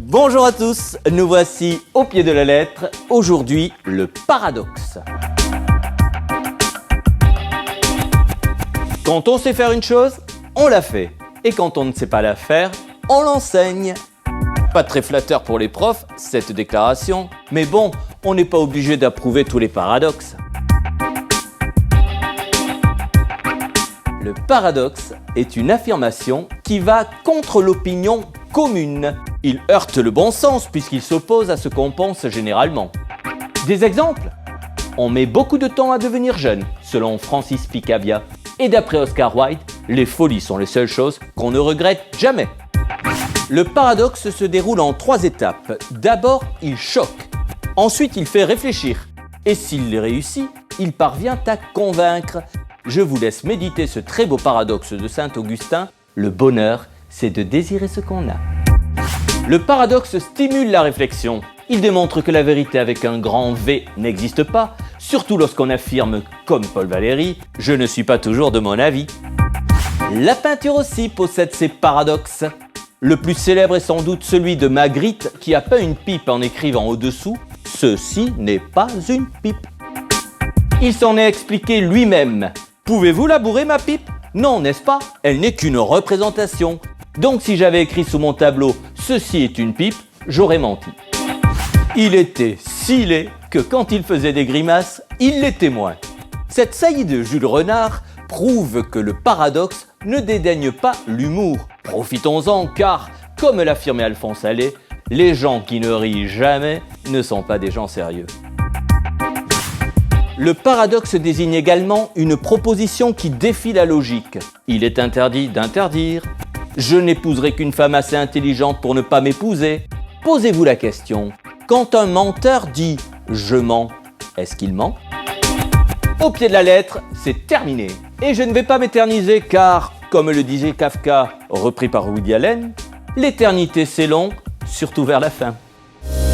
Bonjour à tous, nous voici au pied de la lettre. Aujourd'hui, le paradoxe. Quand on sait faire une chose, on la fait. Et quand on ne sait pas la faire, on l'enseigne. Pas très flatteur pour les profs, cette déclaration. Mais bon, on n'est pas obligé d'approuver tous les paradoxes. Le paradoxe est une affirmation qui va contre l'opinion commune. Il heurte le bon sens puisqu'il s'oppose à ce qu'on pense généralement. Des exemples ? On met beaucoup de temps à devenir jeune, selon Francis Picabia. Et d'après Oscar Wilde, les folies sont les seules choses qu'on ne regrette jamais. Le paradoxe se déroule en 3 étapes. D'abord, il choque. Ensuite, il fait réfléchir. Et s'il les réussit, il parvient à convaincre. Je vous laisse méditer ce très beau paradoxe de Saint-Augustin. Le bonheur, c'est de désirer ce qu'on a. Le paradoxe stimule la réflexion. Il démontre que la vérité avec un grand V n'existe pas, surtout lorsqu'on affirme, comme Paul Valéry, « Je ne suis pas toujours de mon avis ». La peinture aussi possède ses paradoxes. Le plus célèbre est sans doute celui de Magritte qui a peint une pipe en écrivant au-dessous « Ceci n'est pas une pipe ». Il s'en est expliqué lui-même. « Pouvez-vous labourer ma pipe ? Non, n'est-ce pas ? Elle n'est qu'une représentation. Donc si j'avais écrit sous mon tableau « Ceci est une pipe », j'aurais menti. Il était si laid que quand il faisait des grimaces, il l'était moins. Cette saillie de Jules Renard prouve que le paradoxe ne dédaigne pas l'humour. Profitons-en car, comme l'affirmait Alphonse Allais, les gens qui ne rient jamais ne sont pas des gens sérieux. Le paradoxe désigne également une proposition qui défie la logique. Il est interdit d'interdire. Je n'épouserai qu'une femme assez intelligente pour ne pas m'épouser. Posez-vous la question. Quand un menteur dit « je mens », est-ce qu'il ment ? Au pied de la lettre, c'est terminé. Et je ne vais pas m'éterniser car, comme le disait Kafka, repris par Woody Allen, l'éternité c'est long, surtout vers la fin.